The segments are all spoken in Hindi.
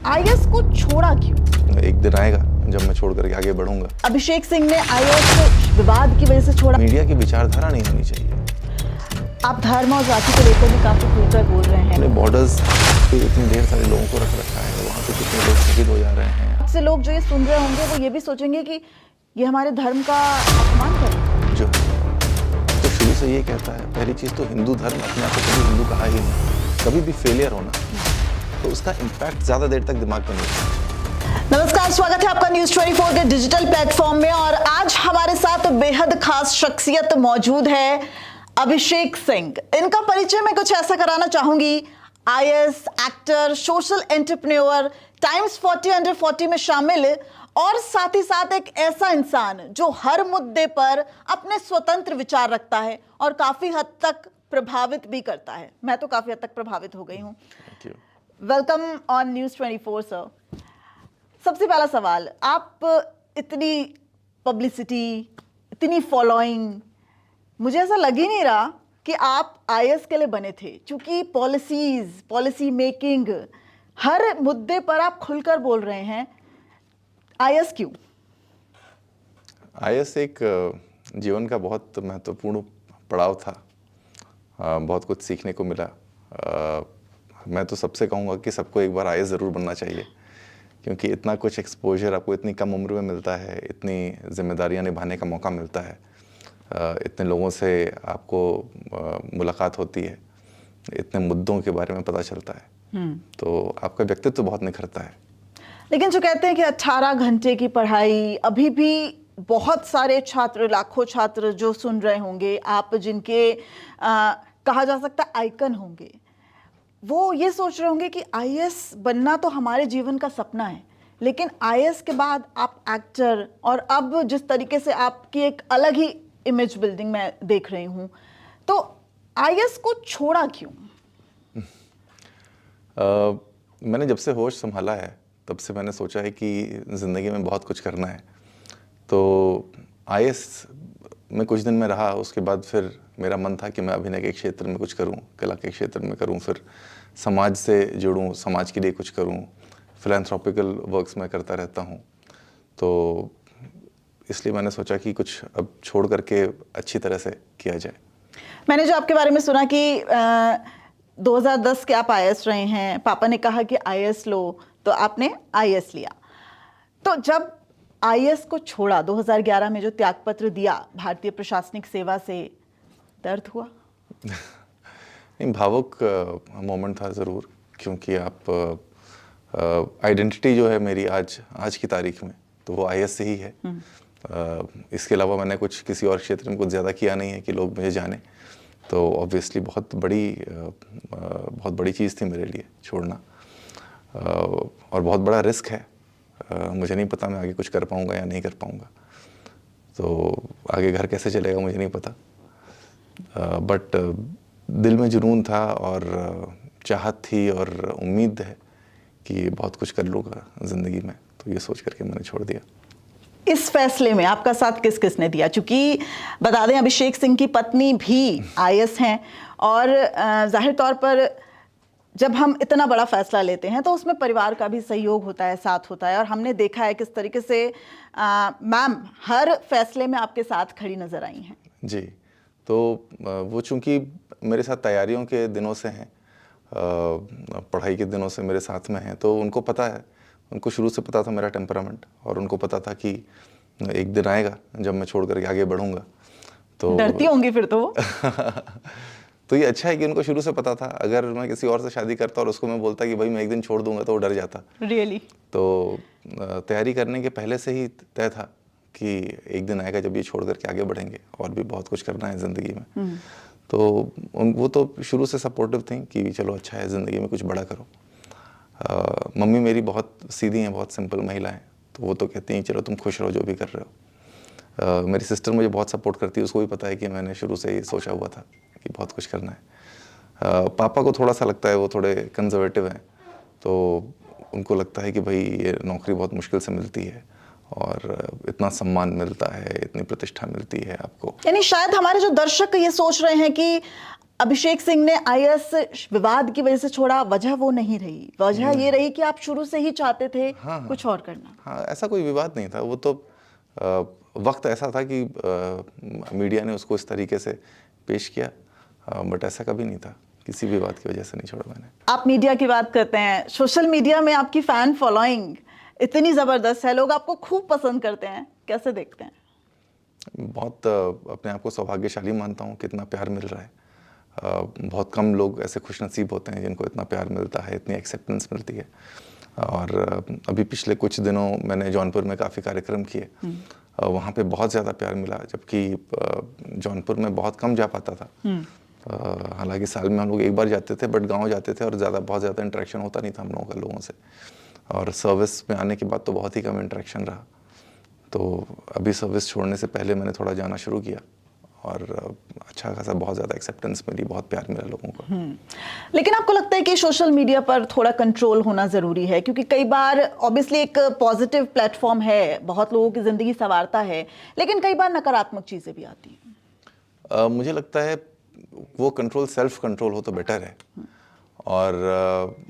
आईएएस को छोड़ा क्यों? एक दिन आएगा जब मैं छोड़ करके आगे बढ़ूंगा। अभिषेक सिंह ने आईएएस को विवाद की वजह से छोड़ा। मीडिया की विचारधारा नहीं होनी चाहिए। आप धर्म और जाति को लेकर भी काफी खुलकर बोल रहे हैं। अपने बॉर्डर्स पे इतने ढेर सारे लोगों को रख रखा है, वहाँ पे कितने लोग शहीद हो जा रहे हैं। आपसे लोग जो ये सुन रहे होंगे वो ये भी सोचेंगे कि ये हमारे धर्म का अपमान कर रहे हैं। जो तो शुरू से ये कहता है, पहली चीज तो हिंदू धर्म अपने आप को कभी हिंदू कहा ही नहीं। कभी भी फेलियर होना तो उसका इम्पैक्ट ज्यादा देर तक दिमाग पर नहीं होता। नमस्कार, स्वागत है आपका न्यूज 24 के डिजिटल प्लेटफॉर्म में। और आज हमारे साथ बेहद खास शख्सियत मौजूद है, अभिषेक सिंह। इनका परिचय मैं कुछ ऐसा कराना चाहूंगी। IAS, actor, social entrepreneur, times 40 under 40 में शामिल और साथ ही साथ एक ऐसा इंसान जो हर मुद्दे पर अपने स्वतंत्र विचार रखता है और काफी हद तक प्रभावित भी करता है। मैं तो काफी हद तक प्रभावित हो गई हूँ। Welcome on news 24 sir. सबसे पहला सवाल, आप इतनी पब्लिसिटी, इतनी फॉलोइंग, मुझे ऐसा लग ही नहीं रहा कि आप आईएएस के लिए बने थे, क्योंकि पॉलिसी मेकिंग, हर मुद्दे पर आप खुलकर बोल रहे हैं। आईएएस क्यों? आईएएस एक जीवन का बहुत महत्वपूर्ण पड़ाव था। बहुत कुछ सीखने को मिला। मैं तो सबसे कहूँगा कि सबको एक बार आईएएस ज़रूर बनना चाहिए, क्योंकि इतना कुछ एक्सपोजर आपको इतनी कम उम्र में मिलता है, इतनी जिम्मेदारियां निभाने का मौका मिलता है, इतने लोगों से आपको मुलाकात होती है, इतने मुद्दों के बारे में पता चलता है, तो आपका व्यक्तित्व बहुत निखरता है। लेकिन जो कहते हैं कि 18 घंटे की पढ़ाई, अभी भी बहुत सारे छात्र, लाखों छात्र जो सुन रहे होंगे, आप जिनके कहा जा सकता है आइकन होंगे, वो ये सोच रहे होंगे कि आईएएस बनना तो हमारे जीवन का सपना है, लेकिन आईएएस के बाद आप एक्टर, और अब जिस तरीके से आपकी एक अलग ही इमेज बिल्डिंग मैं देख रही हूँ, तो आईएएस को छोड़ा क्यों? मैंने जब से होश संभाला है तब से मैंने सोचा है कि ज़िंदगी में बहुत कुछ करना है। तो आईएएस में कुछ दिन में रहा, उसके बाद फिर मेरा मन था कि मैं अभिनय के क्षेत्र में कुछ करूं, कला के क्षेत्र में करूं, फिर समाज से जुड़ूं, समाज के लिए कुछ करूं। फिलैंथ्रोपिकल वर्क्स मैं करता रहता हूं, तो इसलिए मैंने सोचा कि कुछ अब छोड़ करके अच्छी तरह से किया जाए। मैंने जो आपके बारे में सुना कि 2010 के आप आईएएस रहे हैं, पापा ने कहा कि आईएएस लो, तो आपने आईएएस लिया। तो जब आईएएस को छोड़ा 2011 में, जो त्यागपत्र दिया भारतीय प्रशासनिक सेवा से, दर्द हुआ? नहीं, भावुक मोमेंट था ज़रूर, क्योंकि आप आइडेंटिटी जो है मेरी आज की तारीख में, तो वो आईएएस से ही है। इसके अलावा मैंने कुछ किसी और क्षेत्र में कुछ ज़्यादा किया नहीं है कि लोग मुझे जाने, तो ऑब्वियसली बहुत बड़ी चीज़ थी मेरे लिए छोड़ना, और बहुत बड़ा रिस्क है। मुझे नहीं पता मैं आगे कुछ कर पाऊँगा या नहीं कर पाऊँगा, तो आगे घर कैसे चलेगा मुझे नहीं पता, बट दिल में जुनून था और चाहत थी और उम्मीद है कि बहुत कुछ कर लूँगा ज़िंदगी में, तो ये सोच करके मैंने छोड़ दिया। इस फैसले में आपका साथ किस किसने दिया? क्योंकि बता दें, अभिषेक सिंह की पत्नी भी आईएएस हैं, और जाहिर तौर पर जब हम इतना बड़ा फैसला लेते हैं तो उसमें परिवार का भी सहयोग होता है, साथ होता है, और हमने देखा है किस तरीके से मैम हर फैसले में आपके साथ खड़ी नजर आई हैं। जी, तो वो चूँकि मेरे साथ तैयारियों के दिनों से हैं, पढ़ाई के दिनों से मेरे साथ में हैं, तो उनको पता है, उनको शुरू से पता था मेरा टेम्परामेंट, और उनको पता था कि एक दिन आएगा जब मैं छोड़ करके आगे बढ़ूंगा। तो डरती होंगी फिर तो तो ये अच्छा है कि उनको शुरू से पता था। अगर मैं किसी और से शादी करता और उसको मैं बोलता कि भाई मैं एक दिन छोड़ दूंगा, तो वो डर जाता। रियली? तो तैयारी करने के पहले से ही तय था कि एक दिन आएगा जब ये छोड़ करके आगे बढ़ेंगे, और भी बहुत कुछ करना है ज़िंदगी में। तो वो तो शुरू से सपोर्टिव थी कि चलो अच्छा है, ज़िंदगी में कुछ बड़ा करो। मम्मी मेरी बहुत सीधी हैं, बहुत सिंपल महिला हैं, तो वो तो कहती हैं चलो तुम खुश रहो जो भी कर रहे हो। मेरी सिस्टर मुझे बहुत सपोर्ट करती है, उसको भी पता है कि मैंने शुरू से ही सोचा हुआ था कि बहुत कुछ करना है। पापा को थोड़ा सा लगता है, वो थोड़े कंजर्वेटिव हैं, तो उनको लगता है कि भाई ये नौकरी बहुत मुश्किल से मिलती है, और इतना सम्मान मिलता है, इतनी प्रतिष्ठा मिलती है आपको। यानी शायद हमारे जो दर्शक ये सोच रहे हैं कि अभिषेक सिंह ने आईएएस विवाद की वजह से छोड़ा, वजह वो नहीं रही, वजह ये रही कि आप शुरू से ही चाहते थे कुछ और करना। हाँ, ऐसा कोई विवाद नहीं था, वो तो वक्त ऐसा था कि मीडिया ने उसको इस तरीके से पेश किया, बट ऐसा कभी नहीं था, किसी भी बात की वजह से नहीं छोड़ा मैंने। आप मीडिया की बात करते हैं, सोशल मीडिया में आपकी फैन फॉलोइंग इतनी जबरदस्त है, लोग आपको खूब पसंद करते हैं, कैसे देखते हैं? बहुत अपने आप को सौभाग्यशाली मानता हूँ कि इतना प्यार मिल रहा है। बहुत कम लोग ऐसे खुशनसीब होते हैं जिनको इतना प्यार मिलता है, इतनी एक्सेप्टेंस मिलती है। और अभी पिछले कुछ दिनों मैंने जौनपुर में काफ़ी कार्यक्रम किए, वहाँ पे बहुत ज़्यादा प्यार मिला, जबकि जौनपुर में बहुत कम जा पाता था। हालांकि साल में हम लोग एक बार जाते थे, बट गांव जाते थे और बहुत ज़्यादा इंटरेक्शन होता नहीं था हम लोगों का लोगों से। और सर्विस में आने के बाद तो बहुत ही कम इंटरेक्शन रहा। तो अभी सर्विस छोड़ने से पहले मैंने थोड़ा जाना शुरू किया और अच्छा खासा बहुत ज़्यादा एक्सेप्टेंस मिली, बहुत प्यार मिला लोगों को। लेकिन आपको लगता है कि सोशल मीडिया पर थोड़ा कंट्रोल होना ज़रूरी है? क्योंकि कई बार ऑब्वियसली एक पॉजिटिव प्लेटफॉर्म है, बहुत लोगों की ज़िंदगी संवारता है, लेकिन कई बार नकारात्मक चीज़ें भी आती हैं। मुझे लगता है वो कंट्रोल सेल्फ कंट्रोल हो तो बेटर है। और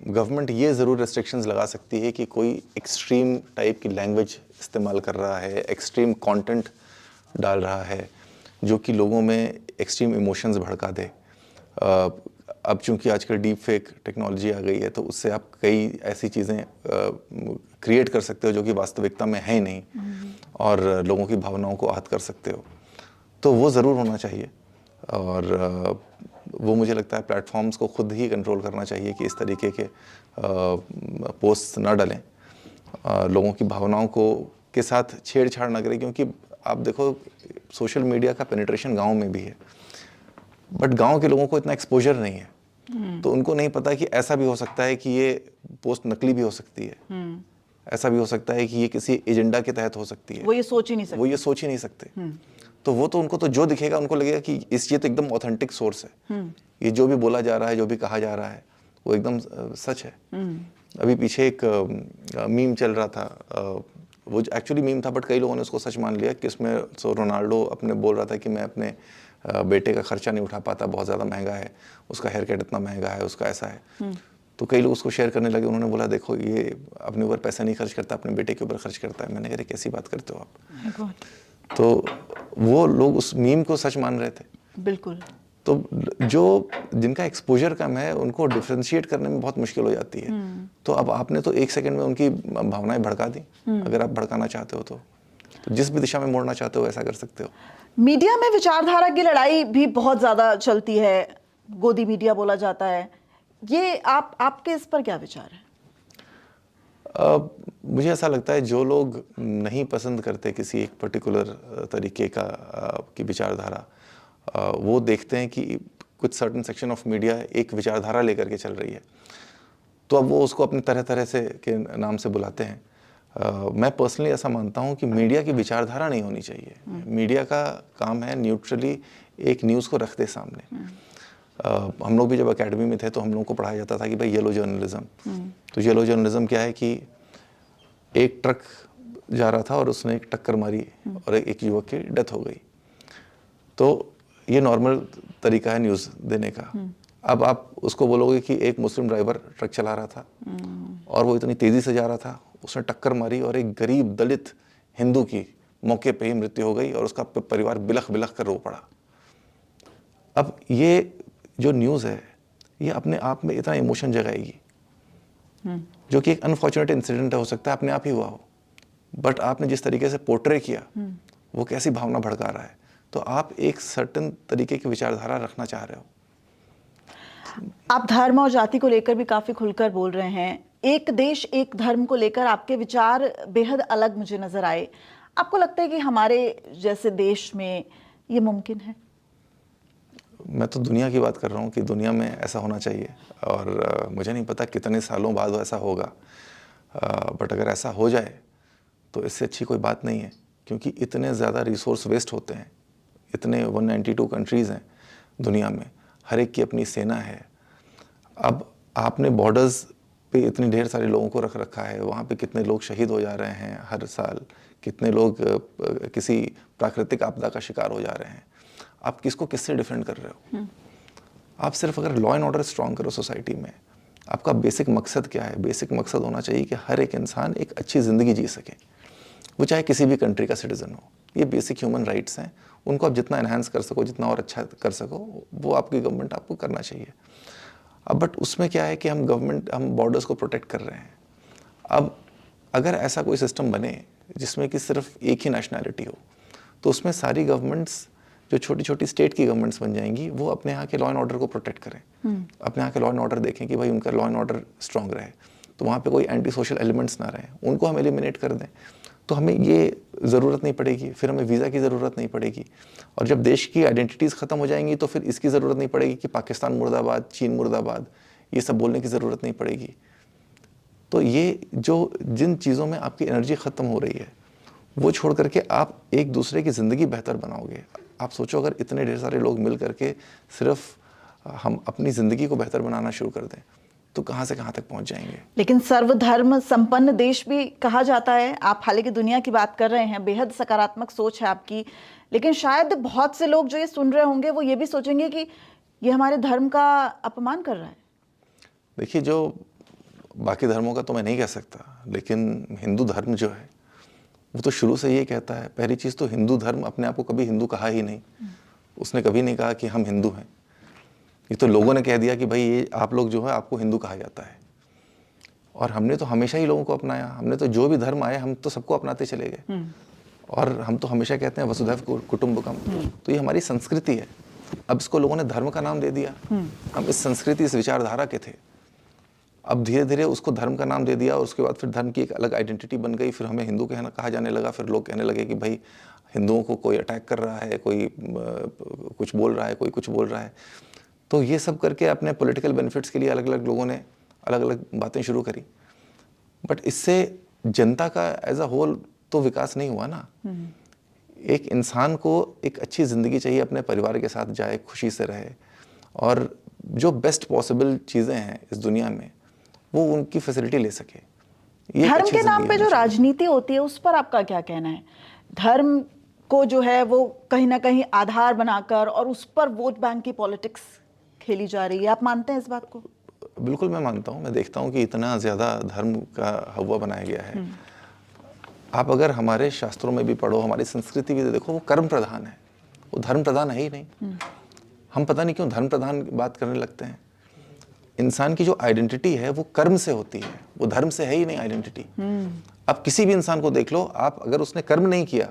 गवर्नमेंट ये ज़रूर रेस्ट्रिक्शंस लगा सकती है कि कोई एक्सट्रीम टाइप की लैंग्वेज इस्तेमाल कर रहा है, एक्सट्रीम कंटेंट डाल रहा है जो कि लोगों में एक्सट्रीम इमोशंस भड़का दे। अब चूंकि आजकल डीप फेक टेक्नोलॉजी आ गई है, तो उससे आप कई ऐसी चीज़ें क्रिएट कर सकते हो जो कि वास्तविकता में है ही नहीं, और लोगों की भावनाओं को आहत कर सकते हो। तो वो ज़रूर होना चाहिए, और वो मुझे लगता है प्लेटफॉर्म्स को खुद ही कंट्रोल करना चाहिए कि इस तरीके के पोस्ट ना डालें, लोगों की भावनाओं को के साथ छेड़छाड़ ना करें। क्योंकि आप देखो सोशल मीडिया का पेनिट्रेशन गांव में भी है, बट गांव के लोगों को इतना एक्सपोजर नहीं है, तो उनको नहीं पता कि ऐसा भी हो सकता है कि ये पोस्ट नकली भी हो सकती है, ऐसा भी हो सकता है कि ये किसी एजेंडा के तहत हो सकती है। वो ये सोच ही नहीं सकते। तो वो तो उनको तो जो दिखेगा उनको लगेगा कि ये तो एकदम ऑथेंटिक सोर्स है, ये जो भी बोला जा रहा है, जो भी कहा जा रहा है वो एकदम सच है। अभी पीछे एक मीम चल रहा था, वो एक्चुअली मीम था बट कई लोगों ने उसको सच मान लिया कि इसमें रोनाल्डो अपने बोल रहा था कि मैं अपने बेटे का खर्चा नहीं उठा पाता, बहुत ज़्यादा महंगा है, उसका हेयर कट इतना महंगा है, उसका ऐसा है। तो कई लोग उसको शेयर करने लगे, उन्होंने बोला देखो ये अपने ऊपर पैसा नहीं खर्च करता, अपने बेटे के ऊपर खर्च करता है। मैंने कहा कैसी बात करते हो आप? तो वो लोग उस मीम को सच मान रहे थे। बिल्कुल। तो जो जिनका एक्सपोजर कम है उनको डिफरेंशिएट करने में बहुत मुश्किल हो जाती है। तो अब आपने तो एक सेकंड में उनकी भावनाएं भड़का दी। अगर आप भड़काना चाहते हो तो जिस भी दिशा में मोड़ना चाहते हो ऐसा कर सकते हो। मीडिया में विचारधारा की लड़ाई भी बहुत ज्यादा चलती है, गोदी मीडिया बोला जाता है, ये आपके इस पर क्या विचार है? मुझे ऐसा लगता है जो लोग नहीं पसंद करते किसी एक पर्टिकुलर तरीके का की विचारधारा, वो देखते हैं कि कुछ सर्टन सेक्शन ऑफ मीडिया एक विचारधारा लेकर के चल रही है, तो अब वो उसको अपने तरह तरह से के नाम से बुलाते हैं। मैं पर्सनली ऐसा मानता हूँ कि मीडिया की विचारधारा नहीं होनी चाहिए। मीडिया का काम है न्यूट्रली एक न्यूज़ को रख दे सामने। हम लोग भी जब एकेडमी में थे तो हम लोग को पढ़ाया जाता था कि भाई येलो जर्नलिज्म। तो येलो जर्नलिज्म क्या है कि एक ट्रक जा रहा था और उसने एक टक्कर मारी और एक युवक की डेथ हो गई। तो ये नॉर्मल तरीका है न्यूज़ देने का। अब आप उसको बोलोगे कि एक मुस्लिम ड्राइवर ट्रक चला रहा था और वो इतनी तेज़ी से जा रहा था, उसने टक्कर मारी और एक गरीब दलित हिंदू की मौके पे ही मृत्यु हो गई और उसका परिवार बिलख बिलख कर रो पड़ा। अब ये जो न्यूज़ है ये अपने आप में इतना इमोशन जगाएगी, जो कि एक अनफॉर्चुनेट इंसिडेंट हो सकता है, अपने आप ही हुआ हो, बट आपने जिस तरीके से पोर्ट्रे किया वो कैसी भावना भड़का रहा है। तो आप एक सर्टेन तरीके की विचारधारा रखना चाह रहे हो। आप धर्म और जाति को लेकर भी काफी खुलकर बोल रहे हैं। एक देश एक धर्म को लेकर आपके विचार बेहद अलग मुझे नजर आए। आपको लगता है कि हमारे जैसे देश में ये मुमकिन है? मैं तो दुनिया की बात कर रहा हूँ कि दुनिया में ऐसा होना चाहिए, और मुझे नहीं पता कितने सालों बाद ऐसा होगा, बट अगर ऐसा हो जाए तो इससे अच्छी कोई बात नहीं है। क्योंकि इतने ज़्यादा रिसोर्स वेस्ट होते हैं, इतने 192 कंट्रीज़ हैं दुनिया में, हर एक की अपनी सेना है। अब आपने बॉर्डर्स पे इतनी ढेर सारे लोगों को रख रखा है, वहाँ पे कितने लोग शहीद हो जा रहे हैं हर साल, कितने लोग किसी प्राकृतिक आपदा का शिकार हो जा रहे हैं। आप किसको किससे डिफेंड कर रहे हो? आप सिर्फ अगर लॉ एंड ऑर्डर स्ट्रॉन्ग करो सोसाइटी में, आपका बेसिक मकसद क्या है? बेसिक मकसद होना चाहिए कि हर एक इंसान एक अच्छी ज़िंदगी जी सके, वो चाहे किसी भी कंट्री का सिटीज़न हो। ये बेसिक ह्यूमन राइट्स हैं, उनको आप जितना एनहांस कर सको, जितना और अच्छा कर सको, वो आपकी गवर्नमेंट आपको करना चाहिए। अब बट उसमें क्या है कि हम बॉर्डर्स को प्रोटेक्ट कर रहे हैं। अब अगर ऐसा कोई सिस्टम बने जिसमें कि सिर्फ एक ही नेशनैलिटी हो, तो उसमें सारी गवर्नमेंट्स जो छोटी छोटी स्टेट की गवर्नमेंट्स बन जाएंगी, वो अपने यहाँ के लॉ एंड ऑर्डर को प्रोटेक्ट करें, अपने यहाँ के लॉ एंड ऑर्डर देखें कि भाई उनका लॉ एंड ऑर्डर स्ट्रांग रहे, तो वहाँ पे कोई एंटी सोशल एलिमेंट्स ना रहें, उनको हम एलिमिनेट कर दें, तो हमें ये ज़रूरत नहीं पड़ेगी, फिर हमें वीज़ा की ज़रूरत नहीं पड़ेगी। और जब देश की आइडेंटिटीज़ ख़त्म हो जाएंगी तो फिर इसकी ज़रूरत नहीं पड़ेगी कि पाकिस्तान मुर्दाबाद, चीन मुर्दाबाद, ये सब बोलने की ज़रूरत नहीं पड़ेगी। तो ये जो जिन चीज़ों में आपकी एनर्जी ख़त्म हो रही है, वो छोड़ करके आप एक दूसरे की ज़िंदगी बेहतर बनाओगे। आप सोचो अगर इतने ढेर सारे लोग मिल करके सिर्फ हम अपनी ज़िंदगी को बेहतर बनाना शुरू कर दें, तो कहाँ से कहाँ तक पहुँच जाएंगे। लेकिन सर्वधर्म संपन्न देश भी कहा जाता है। आप हालांकि दुनिया की बात कर रहे हैं, बेहद सकारात्मक सोच है आपकी, लेकिन शायद बहुत से लोग जो ये सुन रहे होंगे वो ये भी सोचेंगे कि ये हमारे धर्म का अपमान कर रहा है। देखिए, जो बाकी धर्मों का तो मैं नहीं कह सकता, लेकिन हिंदू धर्म जो है वो तो शुरू से ये कहता है। पहली चीज़ तो हिंदू धर्म अपने आप को कभी हिंदू कहा ही नहीं, उसने कभी नहीं कहा कि हम हिंदू हैं। ये तो लोगों ने कह दिया कि भाई ये आप लोग जो है आपको हिंदू कहा जाता है। और हमने तो हमेशा ही लोगों को अपनाया, हमने तो जो भी धर्म आए हम तो सबको अपनाते चले गए। और हम तो हमेशा कहते हैं वसुधैव कुटुंबकम, तो ये हमारी संस्कृति है। अब इसको लोगों ने धर्म का नाम दे दिया। हम इस संस्कृति, इस विचारधारा के थे, अब धीरे धीरे उसको धर्म का नाम दे दिया, और उसके बाद फिर धर्म की एक अलग आइडेंटिटी बन गई। फिर हमें हिंदू कहा जाने लगा। फिर लोग कहने लगे कि भाई हिंदुओं को कोई अटैक कर रहा है, कोई कुछ बोल रहा है, कोई कुछ बोल रहा है। तो ये सब करके अपने पॉलिटिकल बेनिफिट्स के लिए अलग अलग लोगों ने अलग अलग बातें शुरू करी। बट इससे जनता का एज अ होल तो विकास नहीं हुआ ना। एक इंसान को एक अच्छी ज़िंदगी चाहिए, अपने परिवार के साथ जाए, खुशी से रहे, और जो बेस्ट पॉसिबल चीज़ें हैं इस दुनिया में वो उनकी फैसिलिटी ले सके। धर्म के नाम पे जो राजनीति होती है उस पर आपका क्या कहना है? धर्म को जो है वो कहीं ना कहीं आधार बनाकर और उस पर वोट बैंक की पॉलिटिक्स खेली जा रही है, आप मानते हैं इस बात को? बिल्कुल मैं मानता हूँ। मैं देखता हूँ कि इतना ज़्यादा धर्म का हवा बनाया गया है। आप अगर हमारे शास्त्रों में भी पढ़ो, हमारी संस्कृति भी देखो, वो कर्म प्रधान है, वो धर्म प्रधान है ही नहीं। हम पता नहीं क्यों धर्म प्रधान की बात करने लगते हैं। इंसान की जो आइडेंटिटी है वो कर्म से होती है, वो धर्म से है ही नहीं आइडेंटिटी। आप किसी भी इंसान को देख लो, आप अगर उसने कर्म नहीं किया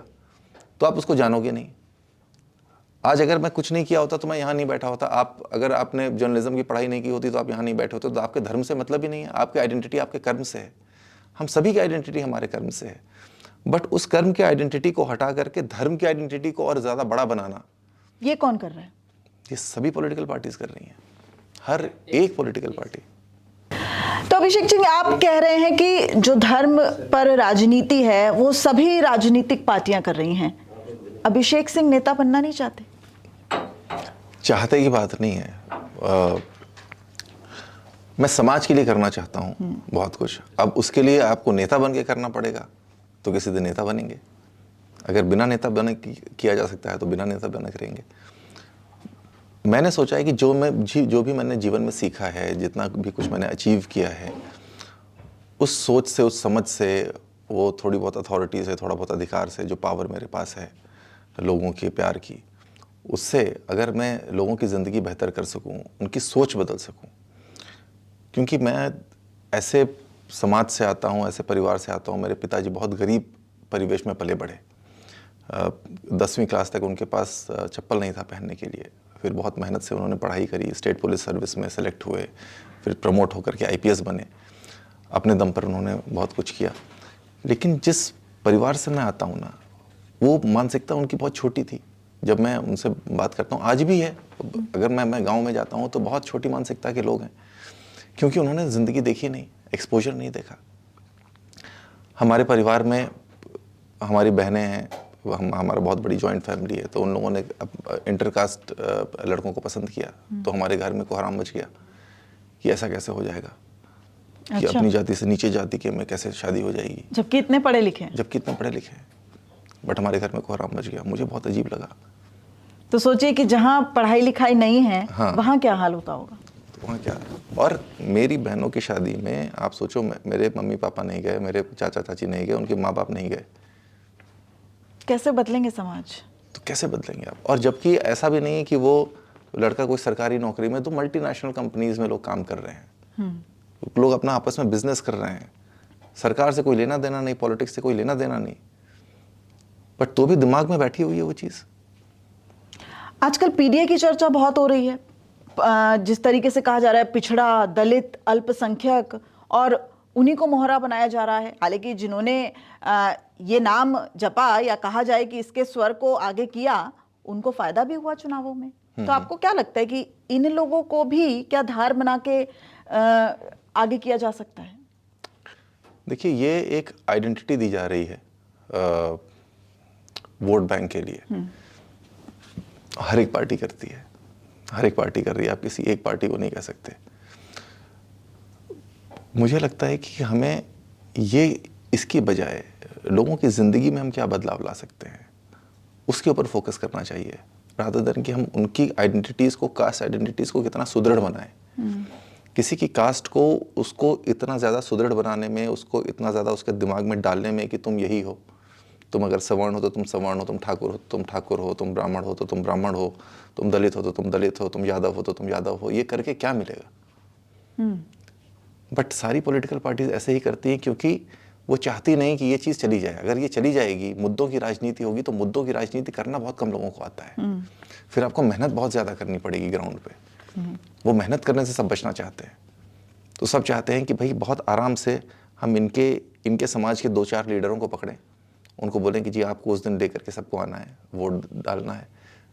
तो आप उसको जानोगे नहीं। आज अगर मैं कुछ नहीं किया होता तो मैं यहाँ नहीं बैठा होता। आप अगर आपने जर्नलिज्म की पढ़ाई नहीं की होती तो आप यहाँ नहीं बैठे होते। तो आपके धर्म से मतलब ही नहीं है, आपकी आइडेंटिटी आपके कर्म से है। हम सभी की आइडेंटिटी हमारे कर्म से है। बट उस कर्म की आइडेंटिटी को हटा करके धर्म की आइडेंटिटी को और ज़्यादा बड़ा बनाना, ये कौन कर रहा है? ये सभी पॉलिटिकल पार्टीज कर रही हैं, हर एक पॉलिटिकल पार्टी। तो अभिषेक सिंह, आप कह रहे हैं कि जो धर्म पर राजनीति है वो सभी राजनीतिक पार्टियां कर रही हैं। अभिषेक सिंह नेता बनना नहीं चाहते? चाहते की बात नहीं है। मैं समाज के लिए करना चाहता हूँ बहुत कुछ। अब उसके लिए आपको नेता बन के करना पड़ेगा, तो किसी दिन नेता बनेंगे। अगर बिना नेता बने किया जा सकता है तो बिना नेता बने करेंगे। मैंने सोचा है कि जो भी मैंने जीवन में सीखा है, जितना भी कुछ मैंने अचीव किया है, उस सोच से, उस समझ से, वो थोड़ी बहुत अथॉरिटी से, थोड़ा बहुत अधिकार से, जो पावर मेरे पास है लोगों के प्यार की, उससे अगर मैं लोगों की ज़िंदगी बेहतर कर सकूं, उनकी सोच बदल सकूं। क्योंकि मैं ऐसे समाज से आता हूं, ऐसे परिवार से आता हूं। मेरे पिताजी बहुत गरीब परिवेश में पले बढ़े। 10वीं क्लास तक उनके पास चप्पल नहीं था पहनने के लिए। फिर बहुत मेहनत से उन्होंने पढ़ाई करी, स्टेट पुलिस सर्विस में सेलेक्ट हुए, फिर प्रमोट होकर के IPS बने। अपने दम पर उन्होंने बहुत कुछ किया। लेकिन जिस परिवार से मैं आता हूँ ना, वो मानसिकता उनकी बहुत छोटी थी। जब मैं उनसे बात करता हूँ, आज भी है, अगर मैं गांव में जाता हूँ तो बहुत छोटी मानसिकता के लोग हैं, क्योंकि उन्होंने ज़िंदगी देखी नहीं, एक्सपोजर नहीं देखा। हमारे परिवार में हमारी बहनें हैं, हमारा बहुत बड़ी जॉइंट फैमिली है, तो उन लोगों ने इंटरकास्ट लड़कों को पसंद किया, तो हमारे घर में कोहराम मच गया कि ऐसा कैसे हो जाएगा। अच्छा। कि अपनी जाति से नीचे जाति के में कैसे शादी हो जाएगी, जबकि इतने पढ़े लिखे हैं। जबकि इतने पढ़े लिखे हैं। बट हमारे घर में कोहराम मच गया। मुझे बहुत अजीब लगा। तो सोचिए कि जहाँ पढ़ाई लिखाई नहीं है, हाँ। वहाँ क्या हाल होता होगा। तो वहाँ क्या है। और मेरी बहनों की शादी में आप सोचो, मेरे मम्मी पापा नहीं गए, मेरे चाचा चाची नहीं गए, उनके माँ बाप नहीं गए, कैसे बदलेंगे समाज? तो कैसे बदलेंगे आप। और जबकि ऐसा भी नहीं है कि वो लड़का कोई सरकारी नौकरी में, तो मल्टीनेशनल कंपनीज में लोग काम कर रहे हैं, लोग अपना आपस में बिजनेस कर रहे हैं, सरकार से कोई लेना देना नहीं, पॉलिटिक्स से कोई लेना देना नहीं, बट तो भी दिमाग में बैठी हुई है वो चीज़। आजकल पीडीए की चर्चा बहुत हो रही है, जिस तरीके से कहा जा रहा है पिछड़ा, दलित, अल्पसंख्यक, और उन्हीं को मोहरा बनाया जा रहा है। हालांकि जिन्होंने ये नाम जपा या कहा जाए कि इसके स्वर को आगे किया, उनको फायदा भी हुआ चुनावों में। तो आपको क्या लगता है कि इन लोगों को भी क्या धार बना के आगे किया जा सकता है? देखिए, ये एक आइडेंटिटी दी जा रही है वोट बैंक के लिए। हर एक पार्टी करती है, हर एक पार्टी कर रही है, आप किसी एक पार्टी को नहीं कह सकते। मुझे लगता है कि हमें ये इसकी बजाय लोगों की ज़िंदगी में हम क्या बदलाव ला सकते हैं, उसके ऊपर फोकस करना चाहिए, रादर देन कि हम उनकी आइडेंटिटीज़ को, कास्ट आइडेंटिटीज़ को कितना सुदृढ़ बनाएं। किसी की कास्ट को, उसको इतना ज़्यादा सुदृढ़ बनाने में, उसको इतना ज़्यादा उसके दिमाग में डालने में कि तुम यही हो, तुम अगर सवर्ण हो तो तुम सवर्ण हो, तुम ठाकुर हो तो तुम ठाकुर हो, तुम ब्राह्मण हो तो तुम ब्राह्मण हो, तुम दलित हो तो तुम दलित हो, तुम यादव हो तो तुम यादव हो, ये करके क्या मिलेगा। बट सारी पॉलिटिकल पार्टीज ऐसे ही करती हैं क्योंकि वो चाहती नहीं कि ये चीज़ चली जाए। अगर ये चली जाएगी, मुद्दों की राजनीति होगी, तो मुद्दों की राजनीति करना बहुत कम लोगों को आता है। फिर आपको मेहनत बहुत ज़्यादा करनी पड़ेगी ग्राउंड पे। वो मेहनत करने से सब बचना चाहते हैं। तो सब चाहते हैं कि भाई बहुत आराम से हम इनके समाज के 2-4 लीडरों को पकड़ें, उनको बोलें कि जी आपको उस दिन लेकर के सबको आना है, वोट डालना है।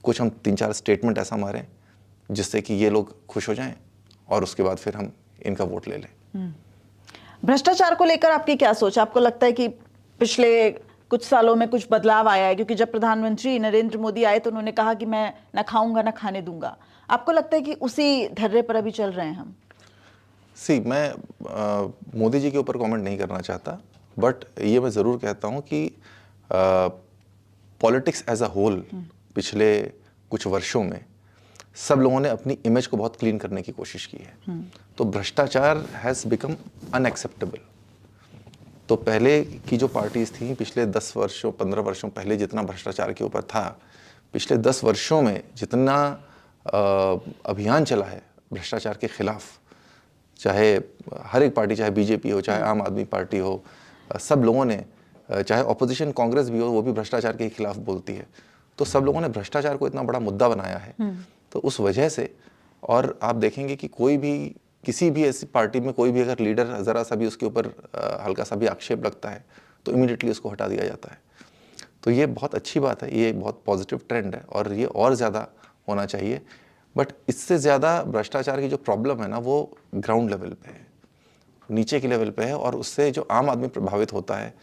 कुछ हम 3-4 स्टेटमेंट ऐसा मारें जिससे कि ये लोग खुश हो जाएं, और उसके बाद फिर हम इनका वोट ले लें। भ्रष्टाचार को लेकर आपकी क्या सोच? आपको लगता है कि पिछले कुछ सालों में कुछ बदलाव आया है? क्योंकि जब प्रधानमंत्री नरेंद्र मोदी आए तो उन्होंने कहा कि मैं ना खाऊंगा ना खाने दूंगा। आपको लगता है कि उसी धर्रे पर अभी चल रहे हैं हम? मैं मोदी जी के ऊपर कमेंट नहीं करना चाहता, बट ये मैं ज़रूर कहता हूँ कि पॉलिटिक्स एज अ होल पिछले कुछ वर्षों में सब लोगों ने अपनी इमेज को बहुत क्लीन करने की कोशिश की है। तो भ्रष्टाचार हैज़ बिकम अनएक्सेप्टेबल। तो पहले की जो पार्टीज थी, पिछले 10 वर्षों 15 वर्षों पहले जितना भ्रष्टाचार के ऊपर था, पिछले 10 वर्षों में जितना अभियान चला है भ्रष्टाचार के खिलाफ, चाहे हर एक पार्टी, चाहे बीजेपी हो, चाहे आम आदमी पार्टी हो, सब लोगों ने, चाहे ऑपोजिशन कांग्रेस भी हो, वो भी भ्रष्टाचार के खिलाफ बोलती है। तो सब लोगों ने भ्रष्टाचार को इतना बड़ा मुद्दा बनाया है। तो उस वजह से, और आप देखेंगे कि कोई भी, किसी भी ऐसी पार्टी में कोई भी अगर लीडर ज़रा सा भी उसके ऊपर हल्का सा भी आक्षेप लगता है तो इमीडिएटली उसको हटा दिया जाता है। तो ये बहुत अच्छी बात है, ये बहुत पॉजिटिव ट्रेंड है और ये और ज़्यादा होना चाहिए। बट इससे ज़्यादा भ्रष्टाचार की जो प्रॉब्लम है ना, वो ग्राउंड लेवल पे है, नीचे के लेवल पे है, और उससे जो आम आदमी प्रभावित होता है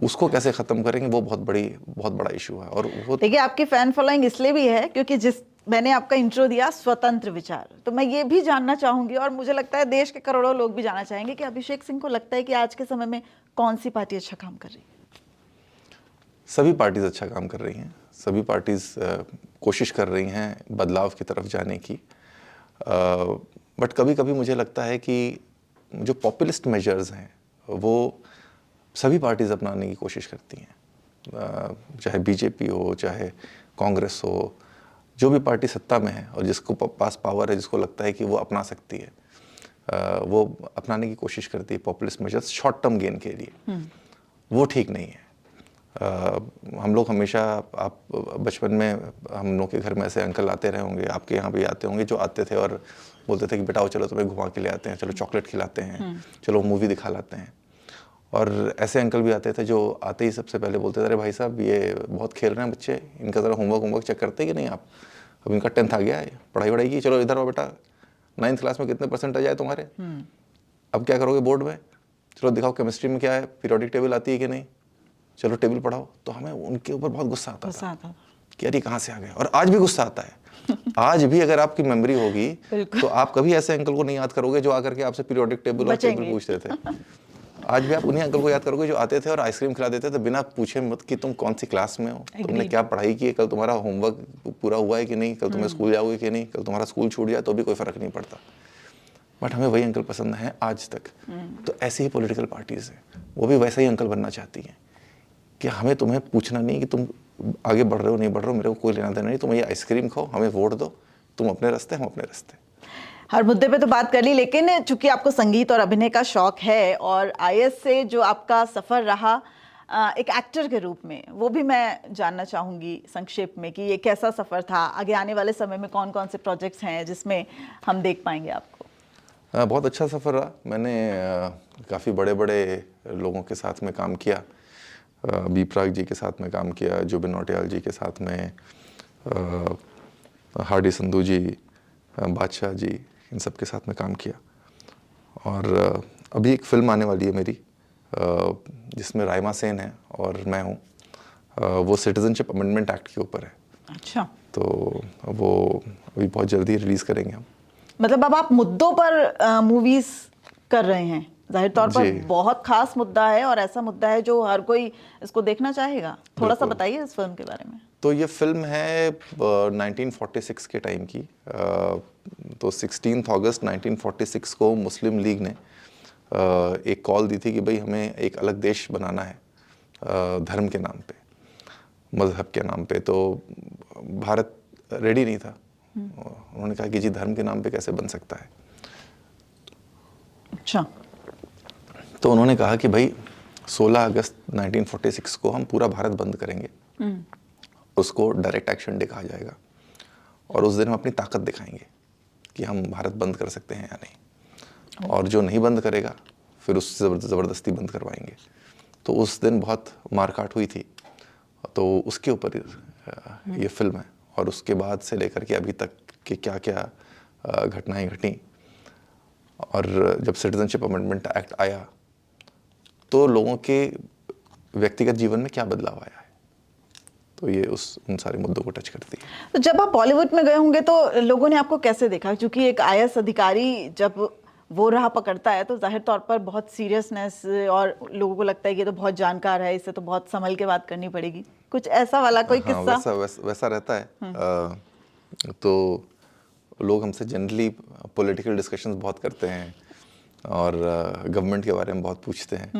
उसको कैसे ख़त्म करेंगे, वो बहुत बड़ा इशू है। और वो देखिए, आपकी फैन फॉलोइंग इसलिए भी है क्योंकि मैंने आपका इंट्रो दिया स्वतंत्र विचार, तो मैं ये भी जानना चाहूंगी, और मुझे लगता है देश के करोड़ों लोग भी जानना चाहेंगे कि अभिषेक सिंह को लगता है कि आज के समय में कौन सी पार्टी अच्छा काम कर रही है? सभी पार्टीज अच्छा काम कर रही हैं, सभी पार्टीज कोशिश कर रही हैं बदलाव की तरफ जाने की। बट कभी कभी मुझे लगता है कि जो पॉपुलिस्ट मेजर्स हैं वो सभी पार्टीज अपनाने की कोशिश करती हैं, चाहे बीजेपी हो, चाहे कांग्रेस हो, जो भी पार्टी सत्ता में है और जिसको पास पावर है, जिसको लगता है कि वो अपना सकती है, वो अपनाने की कोशिश करती है populist measures short term gain के लिए। वो ठीक नहीं है। हम लोग हमेशा, आप बचपन में हम लोग के घर में ऐसे अंकल आते रहे होंगे, आपके यहाँ भी आते होंगे, जो आते थे और बोलते थे कि बेटा चलो तुम्हें घुमा के ले आते हैं, चलो चॉकलेट खिलाते हैं, चलो मूवी दिखा लाते हैं। और ऐसे अंकल भी आते थे जो आते ही सबसे पहले बोलते थे, अरे भाई साहब ये बहुत खेल रहे हैं बच्चे, इनका ज़रा होमवर्क चेक करते कि नहीं आप, अब इनका 10th आ गया है, पढ़ाई वढ़ाई की, चलो इधर आओ बेटा, 9th क्लास में कितने % आए तुम्हारे, अब क्या करोगे बोर्ड में, चलो दिखाओ केमिस्ट्री में क्या है, पीरियोडिक टेबल आती है कि नहीं, चलो टेबल पढ़ाओ। तो हमें उनके ऊपर बहुत गुस्सा आता था कि अरे कहाँ से आ गए, और आज भी गुस्सा आता है। आज भी अगर आपकी मेमोरी होगी तो आप कभी ऐसे अंकल को नहीं याद करोगे जो आकर के आपसे पीरियोडिक टेबल और टेबल पूछते थे। आज भी आप उन्हीं अंकल को याद करोगे जो आते थे और आइसक्रीम खिला देते थे बिना पूछे मत कि तुम कौन सी क्लास में हो, तुमने क्या पढ़ाई की है, कल तुम्हारा होमवर्क पूरा हुआ है कि नहीं, कल तुम्हें स्कूल जाओगे कि नहीं, कल तुम्हारा स्कूल छूट जाए तो भी कोई फर्क नहीं पड़ता। बट हमें वही अंकल पसंद है आज तक। तो ऐसी ही पॉलिटिकल पार्टीज है, वो भी वैसा ही अंकल बनना चाहती हैं कि हमें तुम्हें पूछना नहीं कि तुम आगे बढ़ रहे हो नहीं बढ़ रहे हो, मेरे को कोई लेना देना नहीं, तुम ये आइसक्रीम खाओ, हमें वोट दो, तुम अपने रास्ते हम अपने रास्ते। हर मुद्दे पे तो बात कर ली, लेकिन चूंकि आपको संगीत और अभिनय का शौक है और आईएएस से जो आपका सफर रहा एक एक्टर के रूप में, वो भी मैं जानना चाहूंगी संक्षेप में कि ये कैसा सफर था, आगे आने वाले समय में कौन कौन से प्रोजेक्ट्स हैं जिसमें हम देख पाएंगे आपको? बहुत अच्छा सफ़र रहा। मैंने काफ़ी बड़े बड़े लोगों के साथ में काम किया। बी प्राक जी के साथ में काम किया, जुबिन नौटियाल जी के साथ में, हार्डी संधू जी, बादशाह जी, इन सब के साथ में काम किया। और अभी एक फ़िल्म आने वाली है मेरी जिसमें राइमा सेन है और मैं हूँ। वो सिटीजनशिप अमेंडमेंट एक्ट के ऊपर है। अच्छा। तो वो अभी बहुत जल्दी रिलीज़ करेंगे हम। मतलब अब आप मुद्दों पर मूवीज कर रहे हैं, जाहिर तौर पर बहुत खास मुद्दा है और ऐसा मुद्दा है जो हर कोई इसको देखना चाहेगा। थोड़ा सा बताइए इस फिल्म के बारे में। तो ये फिल्म है 1946 के टाइम की। तो 16 अगस्त 1946 को मुस्लिम लीग ने एक कॉल दी थी कि भाई हमें एक अलग देश बनाना है धर्म के नाम पे, मजहब के नाम पे। तो भारत रेडी नहीं था। उन्होंने कहा कि जी धर्म के नाम पे कैसे बन सकता है। अच्छा। तो उन्होंने कहा कि भाई 16 अगस्त 1946 को हम पूरा भारत बंद करेंगे, उसको डायरेक्ट एक्शन डे कहा जाएगा और उस दिन हम अपनी ताकत दिखाएंगे कि हम भारत बंद कर सकते हैं या नहीं, और जो नहीं बंद करेगा फिर उससे ज़बरदस्ती बंद करवाएंगे। तो उस दिन बहुत मारकाट हुई थी। तो उसके ऊपर ये फिल्म है और उसके बाद से लेकर के अभी तक के क्या क्या घटनाएं घटी, और जब सिटीजनशिप अमेंडमेंट एक्ट आया तो लोगों के व्यक्तिगत जीवन में क्या बदलाव आया है, तो ये उन सारे मुद्दों को टच करती है। तो जब आप बॉलीवुड में गए होंगे तो लोगों ने आपको कैसे देखा? क्योंकि एक आईएएस अधिकारी जब वो राह पकड़ता है तो जाहिर तौर पर बहुत सीरियसनेस, और लोगों को लगता है कि ये तो बहुत जानकार है, इससे तो बहुत संभल के बात करनी पड़ेगी। कुछ ऐसा वाला कोई किस्सा? वैसा रहता है। तो लोग हमसे जनरली पॉलिटिकल डिस्कशंस बहुत करते हैं और गवर्नमेंट के बारे में बहुत पूछते हैं।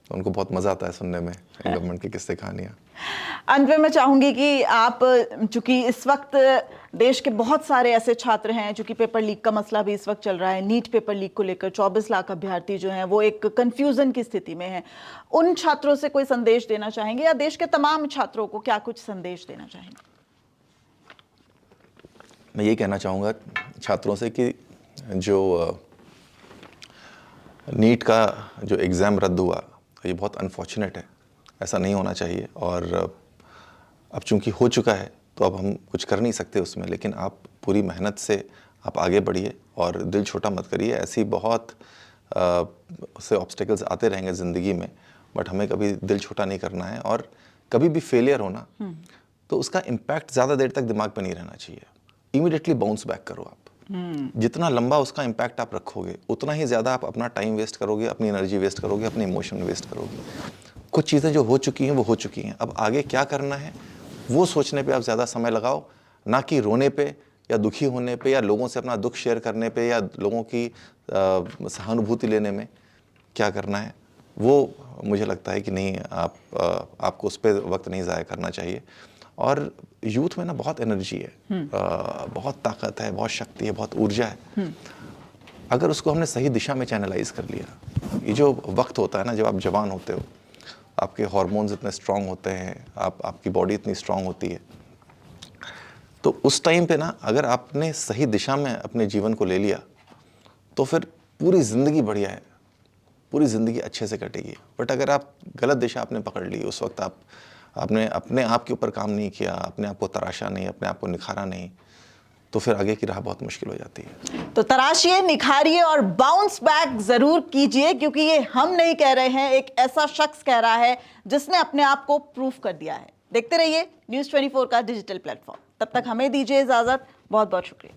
तो उनको बहुत मज़ा आता है सुनने में गवर्नमेंट की किस्से कहानियाँ। अंत में मैं चाहूंगी कि आप, चूंकि इस वक्त देश के बहुत सारे ऐसे छात्र हैं, चूंकि पेपर लीक का मसला भी इस वक्त चल रहा है, नीट पेपर लीक को लेकर 24 लाख अभ्यर्थी जो हैं वो एक कंफ्यूजन की स्थिति में हैं, उन छात्रों से कोई संदेश देना चाहेंगे या देश के तमाम छात्रों को क्या कुछ संदेश देना चाहेंगे? मैं ये कहना चाहूँगा छात्रों से कि जो नीट का जो एग्ज़ाम रद्द हुआ ये बहुत अनफॉर्चुनेट है, ऐसा नहीं होना चाहिए। और अब चूंकि हो चुका है तो अब हम कुछ कर नहीं सकते उसमें, लेकिन आप पूरी मेहनत से आप आगे बढ़िए और दिल छोटा मत करिए। ऐसी बहुत से ऑब्स्टेकल्स आते रहेंगे ज़िंदगी में, बट हमें कभी दिल छोटा नहीं करना है। और कभी भी फेलियर होना तो उसका इम्पैक्ट ज़्यादा देर तक दिमाग पे नहीं रहना चाहिए। इमीडिएटली बाउंस बैक करो आप। जितना लंबा उसका इम्पैक्ट आप रखोगे उतना ही ज़्यादा आप अपना टाइम वेस्ट करोगे, अपनी एनर्जी वेस्ट करोगे, अपने इमोशन वेस्ट करोगे। कुछ चीज़ें जो हो चुकी हैं वो हो चुकी हैं, अब आगे क्या करना है वो सोचने पे आप ज़्यादा समय लगाओ, ना कि रोने पे या दुखी होने पे या लोगों से अपना दुख शेयर करने पे या लोगों की सहानुभूति लेने में। क्या करना है वो मुझे लगता है कि नहीं, आपको उस पर वक्त नहीं ज़ाया करना चाहिए। और यूथ में ना बहुत एनर्जी है, बहुत ताकत है, बहुत शक्ति है, बहुत ऊर्जा है। अगर उसको हमने सही दिशा में चैनलाइज कर लिया, ये जो वक्त होता है ना जब आप जवान होते हो, आपके हार्मोन्स इतने स्ट्रांग होते हैं, आपकी बॉडी इतनी स्ट्रांग होती है, तो उस टाइम पे ना अगर आपने सही दिशा में अपने जीवन को ले लिया तो फिर पूरी ज़िंदगी बढ़िया है, पूरी ज़िंदगी अच्छे से कटेगी। बट अगर आप गलत दिशा आपने पकड़ ली, उस वक्त आपने अपने आप के ऊपर काम नहीं किया, अपने आप को तराशा नहीं, अपने आप को निखारा नहीं, तो फिर आगे की राह बहुत मुश्किल हो जाती है। तो तराशिए, निखारिए और बाउंस बैक जरूर कीजिए, क्योंकि ये हम नहीं कह रहे हैं, एक ऐसा शख्स कह रहा है जिसने अपने आप को प्रूफ कर दिया है। देखते रहिए News 24 का डिजिटल प्लेटफॉर्म। तब तक हमें दीजिए इजाजत। बहुत बहुत शुक्रिया।